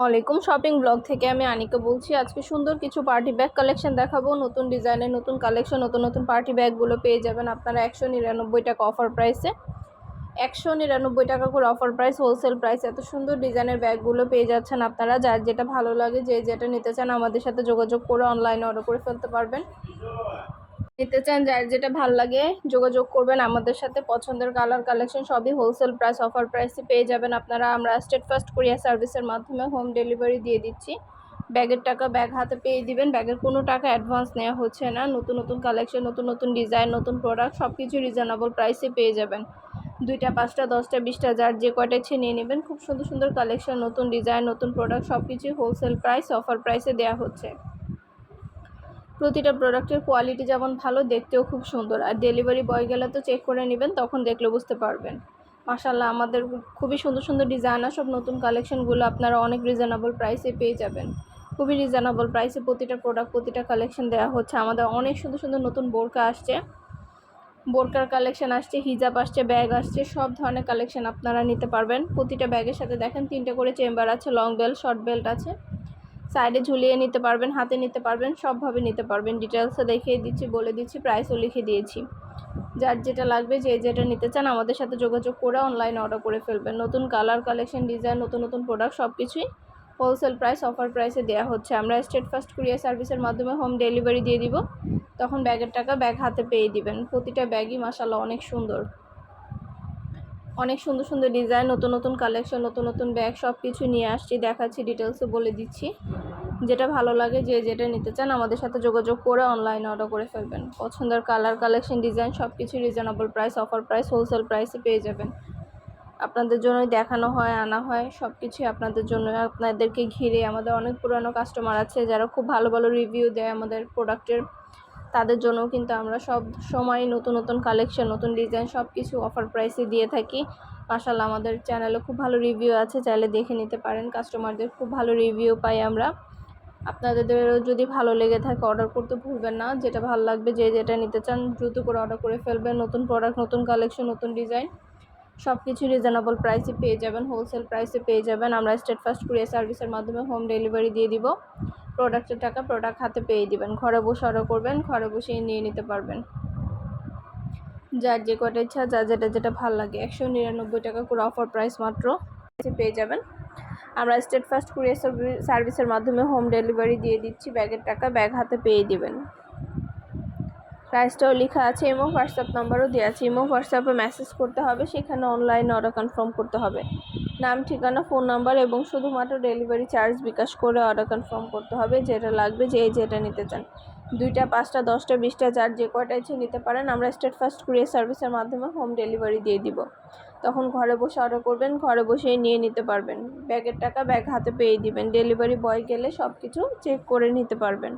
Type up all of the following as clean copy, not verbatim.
ওয়ালাইকুম shopping blog থেকে আমি আনিকা বলছি। আজকে সুন্দর কিছু পার্টি ব্যাগ কালেকশন দেখাবো। নতুন ডিজাইনের নতুন কালেকশন, নতুন নতুন পার্টি ব্যাগগুলো পেয়ে যাবেন আপনারা 199 টাকা অফার প্রাইসে। 199 টাকা করে অফার প্রাইস, হোলসেল প্রাইস। এত সুন্দর ডিজাইনের ব্যাগগুলো পেয়ে যাচ্ছেন আপনারা। যার যেটা ভালো লাগে, যে যেটা নিতে চান আমাদের সাথে যোগাযোগ করে অনলাইনে অর্ডার করে ফেলতে পারবেন। নিতে চান যার যেটা ভালো লাগে যোগাযোগ করবেন আমাদের সাথে। পছন্দের কালার কালেকশন সবই হোলসেল প্রাইস, অফার প্রাইসে পেয়ে যাবেন আপনারা। আমরা স্টেট ফার্স্ট কুরিয়ার সার্ভিসের মাধ্যমে হোম ডেলিভারি দিয়ে দিচ্ছি। ব্যাগের টাকা ব্যাগ হাতে পেয়ে দিবেন। ব্যাগের কোনো টাকা অ্যাডভান্স নেওয়া হচ্ছে না। নতুন নতুন কালেকশন, নতুন নতুন ডিজাইন, নতুন প্রোডাক্ট সব কিছু রিজনেবল প্রাইসে পেয়ে যাবেন। 2টা 5টা 10টা 20টা যার যে কয়টা ইচ্ছে নিয়ে নেবেন। খুব সুন্দর সুন্দর কালেকশন, নতুন ডিজাইন, নতুন প্রোডাক্ট সব কিছুই হোলসেল প্রাইস, অফার প্রাইসে দেওয়া হচ্ছে। প্রতিটা প্রোডাক্টের কোয়ালিটি যেমন ভালো, দেখতেও খুব সুন্দর। আর ডেলিভারি বয় গেলে তো চেক করে নেবেন, তখন দেখলে বুঝতে পারবেন। মাশাআল্লাহ, আমাদের খুবই সুন্দর সুন্দর ডিজাইন আর সব নতুন কালেকশনগুলো আপনারা অনেক রিজনেবল প্রাইসে পেয়ে যাবেন। খুবই রিজনেবল প্রাইসে প্রতিটা প্রোডাক্ট, প্রতিটা কালেকশন দেওয়া হচ্ছে। আমাদের অনেক সুন্দর সুন্দর নতুন বোরকা আসছে, বোরকার কালেকশন আসছে, হিজাব আসছে, ব্যাগ আসছে। সব ধরনের কালেকশন আপনারা নিতে পারবেন। প্রতিটা ব্যাগের সাথে দেখেন 3টে করে চেম্বার আছে, লং বেল্ট, শর্ট বেল্ট আছে। সাইডে ঝুলিয়ে নিতে পারবেন, হাতে নিতে পারবেন, সবভাবে নিতে পারবেন। ডিটেলসে দেখিয়ে দিচ্ছি, বলে দিচ্ছি, প্রাইসও লিখে দিয়েছি। যার যেটা লাগবে, যে যেটা নিতে চান আমাদের সাথে যোগাযোগ করে অনলাইনে অর্ডার করে ফেলবেন। নতুন কালার কালেকশন, ডিজাইন, নতুন নতুন প্রোডাক্ট সব কিছুই হোলসেল প্রাইস, অফার প্রাইসে দেওয়া হচ্ছে। আমরা স্টেট ফার্স্ট কুরিয়ার সার্ভিসের মাধ্যমে হোম ডেলিভারি দিয়ে দিব। তখন ব্যাগের টাকা ব্যাগ হাতে পেয়ে দিবেন। প্রতিটা ব্যাগই মাশাআল্লাহ অনেক সুন্দর, অনেক সুন্দর সুন্দর ডিজাইন, নতুন নতুন কালেকশন, নতুন নতুন ব্যাগ সব কিছু নিয়ে আসছি, দেখাচ্ছি, ডিটেলসে বলে দিচ্ছি। যেটা ভালো লাগে, যে যেটা নিতে চান আমাদের সাথে যোগাযোগ করে অনলাইনে অর্ডার করে ফেলবেন। পছন্দের কালার কালেকশন, ডিজাইন সব কিছু reasonable price, offer price, wholesale প্রাইসে পেয়ে যাবেন। আপনাদের জন্যই দেখানো হয়, আনা হয়, সব কিছুই আপনাদের জন্য। আপনাদেরকে ঘিরে আমাদের অনেক পুরানো কাস্টমার আছে যারা খুব ভালো ভালো রিভিউ দেয় আমাদের প্রোডাক্টের। তাদের জন্যও কিন্তু আমরা সব সময় নতুন নতুন কালেকশন, নতুন ডিজাইন সব কিছু অফার প্রাইসে দিয়ে থাকি। মাশাআল্লাহ, আমাদের চ্যানেলে খুব ভালো রিভিউ আছে, চাইলে দেখে নিতে পারেন। কাস্টমারদের খুব ভালো রিভিউ পাই আমরা। আপনাদেরও যদি ভালো লেগে থাকে অর্ডার করতে ভুলবেন না। যেটা ভালো লাগবে, যে যেটা নিতে চান দ্রুত করে অর্ডার করে ফেলবেন। নতুন প্রোডাক্ট, নতুন কালেকশন, নতুন ডিজাইন সব কিছু রিজনেবল প্রাইসে পেয়ে যাবেন, হোলসেল প্রাইসে পেয়ে যাবেন। আমরা স্টেট ফার্স্ট কুরিয়ার সার্ভিসের মাধ্যমে হোম ডেলিভারি দিয়ে দিব। প্রোডাক্টের টাকা প্রোডাক্ট হাতে পেয়ে দিবেন। ঘরে বসে অর্ডার করবেন, ঘরে বসেই নিয়ে নিতে পারবেন। যার যে কটা ইচ্ছা, যার যেটা যেটা ভালো লাগে। 199 টাকা করে অফার প্রাইস মাত্র পেয়ে যাবেন। আমরা স্টেট ফার্স্ট কুরিয়ার সার্ভিসের মাধ্যমে হোম ডেলিভারি দিয়ে দিচ্ছি। ব্যাগের টাকা ব্যাগ হাতে পেয়ে দিবেন। প্রাইসটাও লেখা আছে, এবং হোয়াটসঅ্যাপ নাম্বারও দেওয়া আছে। এবং হোয়াটসঅ্যাপে মেসেজ করতে হবে, সেখানে অনলাইনে অর্ডার কনফার্ম করতে হবে। নাম, ঠিকানা, ফোন নাম্বার এবং শুধুমাত্র ডেলিভারি চার্জ বিকাশ করে অর্ডার কনফার্ম করতে হবে। যেটা লাগবে, যে যেটা নিতে চান। 2টা 5টা 10টা 20টা যার যে কয়টা ইচ্ছে নিতে পারেন। আমরা স্টেট ফার্স্ট কুরিয়ার সার্ভিসের মাধ্যমে হোম ডেলিভারি দিয়ে দিব। তখন ঘরে বসে অর্ডার করবেন, ঘরে বসেই নিয়ে নিতে পারবেন। ব্যাগের টাকা ব্যাগ হাতে পেয়ে দিবেন। ডেলিভারি বয় গেলে সব কিছু চেক করে নিতে পারবেন।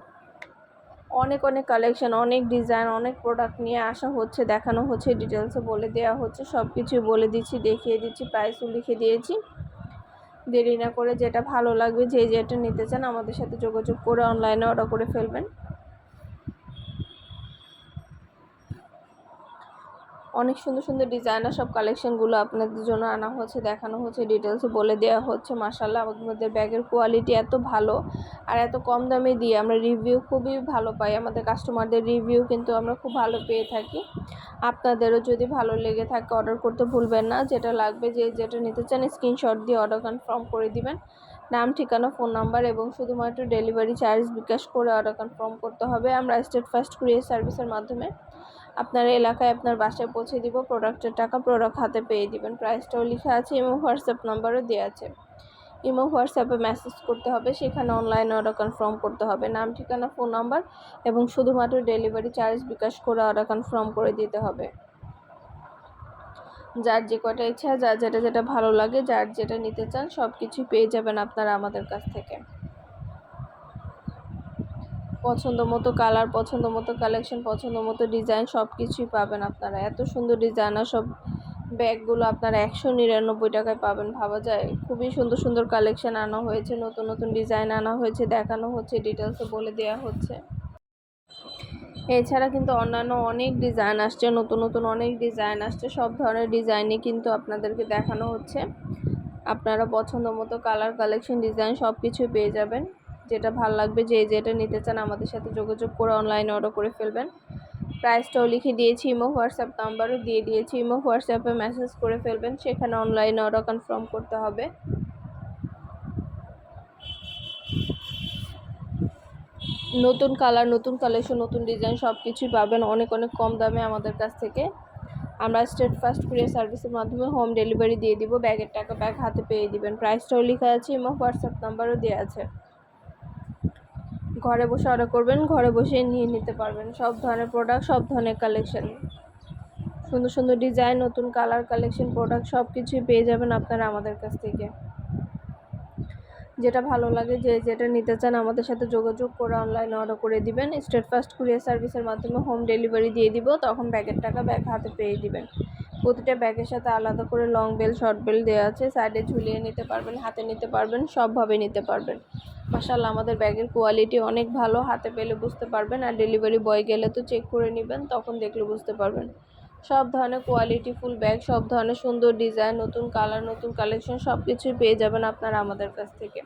অনেক অনেক কালেকশন, অনেক ডিজাইন, অনেক প্রোডাক্ট নিয়ে আসা হচ্ছে, দেখানো হচ্ছে, ডিটেলসে বলে দেওয়া হচ্ছে। সব কিছুই বলে দিচ্ছি, দেখিয়ে দিচ্ছি, প্রাইসও লিখে দিয়েছি। দেরি না করে যেটা ভালো লাগবে, যে যেটা নিতে চান আমাদের সাথে যোগাযোগ করে অনলাইনে অর্ডার করে ফেলবেন। অনেক সুন্দর সুন্দর ডিজাইনার সব কালেকশনগুলো আপনাদের জন্য আনা হচ্ছে, দেখানো হচ্ছে, ডিটেলসে বলে দেওয়া হচ্ছে। মাশাআল্লাহ, আমাদের ব্যাগের কোয়ালিটি এত ভালো আর এত কম দামে দিয়ে আমরা রিভিউ খুবই ভালো পাই। আমাদের কাস্টমারদের রিভিউ কিন্তু আমরা খুব ভালো পেয়ে থাকি। আপনাদেরও যদি ভালো লেগে থাকে অর্ডার করতে ভুলবেন না। যেটা লাগবে, যে যেটা নিতে চান স্ক্রিনশট দিয়ে অর্ডার কনফার্ম করে দিবেন। নাম, ঠিকানা, ফোন নাম্বার এবং শুধুমাত্র ডেলিভারি চার্জ বিকাশ করে অর্ডার কনফার্ম করতে হবে। আমরা স্টেট ফার্স্ট কুরিয়ার সার্ভিসের মাধ্যমে আপনার এলাকায়, আপনার বাসায় পৌঁছে দিব। প্রোডাক্টের টাকা প্রোডাক্ট হাতে পেয়ে দিবেন। প্রাইসটাও লেখা আছে এবং হোয়াটসঅ্যাপ নাম্বারও দেওয়া আছে। ইমো হোয়াটসঅ্যাপে মেসেজ করতে হবে, সেখানে অনলাইনে অর্ডার কনফার্ম করতে হবে। নাম, ঠিকানা, ফোন নাম্বার এবং শুধুমাত্র ডেলিভারি চার্জ বিকাশ করে অর্ডার কনফার্ম করে দিতে হবে। যার যে কটা ইচ্ছা, যার যেটা যেটা ভালো লাগে, যার যেটা নিতে চান সব কিছুই পেয়ে যাবেন আপনারা আমাদের কাছ থেকে। পছন্দ মতো কালার, পছন্দ মতো কালেকশন, পছন্দ মতো ডিজাইন সব কিছুই পাবেন আপনারা। এত সুন্দর ডিজাইনার সব ব্যাগগুলো আপনারা 199 টাকায় পাবেন, ভাবা যায়। খুবই সুন্দর সুন্দর কালেকশন আনা হয়েছে, নতুন নতুন ডিজাইন আনা হয়েছে, দেখানো হচ্ছে, ডিটেলসে বলে দেওয়া হচ্ছে। এছাড়া কিন্তু অন্যান্য অনেক ডিজাইন আসছে, নতুন নতুন অনেক ডিজাইন আসছে। সব ধরনের ডিজাইনই কিন্তু আপনাদেরকে দেখানো হচ্ছে। আপনারা পছন্দ মতো কালার, কালেকশন, ডিজাইন সব কিছুই পেয়ে যাবেন। যেটা ভালো লাগবে, যেটা নিতে চান আমাদের সাথে যোগাযোগ করে অনলাইনে অর্ডার করে ফেলবেন। প্রাইসটাও লিখে দিয়েছি, ইমো হোয়াটসঅ্যাপ নাম্বারও দিয়ে দিয়েছি। ইমো হোয়াটসঅ্যাপে মেসেজ করে ফেলবেন, সেখানে অনলাইনে অর্ডার কনফার্ম করতে হবে। নতুন কালার, নতুন কালেকশন, নতুন ডিজাইন সব কিছুই পাবেন অনেক অনেক কম দামে আমাদের কাছ থেকে। আমরা স্টেট ফাস্ট কুরিয়ার সার্ভিসের মাধ্যমে হোম ডেলিভারি দিয়ে দিব। ব্যাগের টাকা ব্যাগ হাতে পেয়ে দিবেন। প্রাইসটাও লেখা আছে, ইমো হোয়াটসঅ্যাপ নাম্বারও দেওয়া আছে। ঘরে বসে অর্ডার করবেন, ঘরে বসে নিয়ে নিতে পারবেন সব ধরনের প্রোডাক্ট, সব ধরনের কালেকশন, সুন্দর সুন্দর ডিজাইন, নতুন কালার, কালেকশন, প্রোডাক্ট সব কিছুই পেয়ে যাবেন আপনারা আমাদের কাছ থেকে। যেটা ভালো লাগে, যেটা নিতে চান আমাদের সাথে যোগাযোগ করে অনলাইনে অর্ডার করে দিবেন। স্টেট ফাস্ট কুরিয়ার সার্ভিসের মাধ্যমে হোম ডেলিভারি দিয়ে দিব, তখন ব্যাগের টাকা ব্যাগ হাতে পেয়ে দিবেন। প্রতিটা ব্যাগের সাথে আলাদা করে লং বেল, শর্ট বেল দেওয়া আছে। সাইডে ঝুলিয়ে নিতে পারবেন, হাতে নিতে পারবেন, সবভাবে নিতে পারবেন। মাশাআল্লাহ, আমাদের ব্যাগের কোয়ালিটি অনেক ভালো, হাতে পেলে বুঝতে পারবেন। আর ডেলিভারি বয় গেলে তো চেক করে নেবেন, তখন দেখলে বুঝতে পারবেন। সব ধরনের কোয়ালিটি ফুল ব্যাগ, সব ধরনের সুন্দর ডিজাইন, নতুন কালার, নতুন কালেকশন সব কিছুই পেয়ে যাবেন আপনারা আমাদের কাছ থেকে।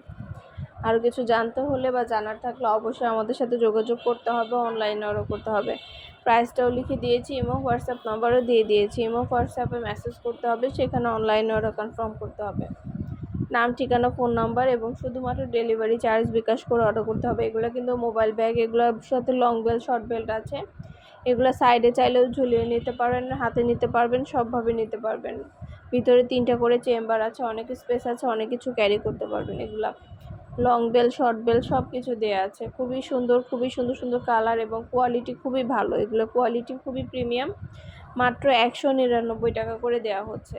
আরও কিছু জানতে হলে বা জানার থাকলে অবশ্যই আমাদের সাথে যোগাযোগ করতে হবে, অনলাইনে অর্ডার করতে হবে। প্রাইসটাও লিখে দিয়েছি, ইমো হোয়াটসঅ্যাপ নাম্বারও দিয়ে দিয়েছি। ইমো হোয়াটসঅ্যাপে মেসেজ করতে হবে, সেখানে অনলাইনে অর্ডার কনফার্ম করতে হবে। নাম, ঠিকানা, ফোন নাম্বার এবং শুধুমাত্র ডেলিভারি চার্জ বিকাশ করে অর্ডার করতে হবে। এগুলো কিন্তু মোবাইল ব্যাগ, এগুলোর সাথে লং বেল্ট, শর্ট বেল্ট আছে। এগুলো সাইডে চাইলেও ঝুলিয়ে নিতে পারেন, হাতে নিতে পারবেন, সবভাবে নিতে পারবেন। ভিতরে 3টা করে চেম্বার আছে, অনেক স্পেস আছে, অনেক কিছু ক্যারি করতে পারবেন। এগুলা লং বেল, শর্ট বেল সব কিছু দেওয়া আছে। খুবই সুন্দর, খুবই সুন্দর সুন্দর কালার এবং কোয়ালিটি খুবই ভালো। এগুলো কোয়ালিটি খুবই প্রিমিয়াম। মাত্র 199 টাকা করে দেওয়া হচ্ছে।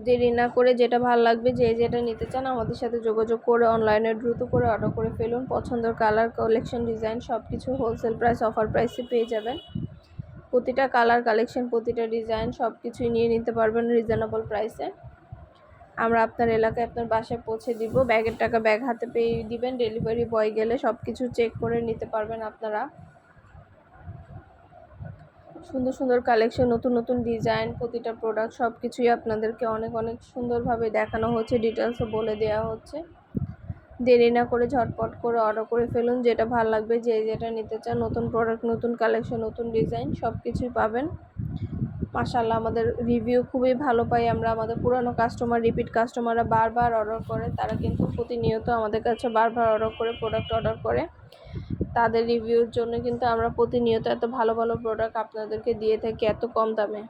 দেরি না করে যেটা ভালো লাগবে, যেটা নিতে চান আমাদের সাথে যোগাযোগ করে অনলাইনে দ্রুত করে অর্ডার করে ফেলুন। পছন্দের কালার, কালেকশন, ডিজাইন সব কিছু হোলসেল প্রাইস, অফার প্রাইসে পেয়ে যাবেন। প্রতিটা কালার, কালেকশন, প্রতিটা ডিজাইন সব কিছুই নিয়ে নিতে পারবেন রিজনেবল প্রাইসে। আমরা আপনার এলাকায়, আপনার বাসায় পৌঁছে দিব। ব্যাগের টাকা ব্যাগ হাতে পেয়ে দিবেন। ডেলিভারি বয় গেলে সব কিছু চেক করে নিতে পারবেন আপনারা। সুন্দর সুন্দর কালেকশন, নতুন নতুন ডিজাইন, প্রতিটা প্রোডাক্ট সব কিছুই আপনাদেরকে অনেক অনেক সুন্দরভাবে দেখানো হচ্ছে, ডিটেলসও বলে দেওয়া হচ্ছে। দেরি না করে ঝটপট করে অর্ডার করে ফেলুন। যেটা ভালো লাগবে, যেটা নিতে চান, নতুন প্রোডাক্ট, নতুন কালেকশন, নতুন ডিজাইন সব কিছুই পাবেন। মাশাআল্লাহ, আমাদের রিভিউ খুবই ভালো পাই আমরা। আমাদের পুরানো কাস্টমার, রিপিট কাস্টমাররা বারবার অর্ডার করে, তারা কিন্তু প্রতিনিয়ত আমাদের কাছে বারবার অর্ডার করে, প্রোডাক্ট অর্ডার করে। তাদের রিভিউর জন্য কিন্তু আমরা প্রতিনিয়ত এত ভালো ভালো প্রোডাক্ট আপনাদেরকে দিয়ে থাকি এত কম দামে।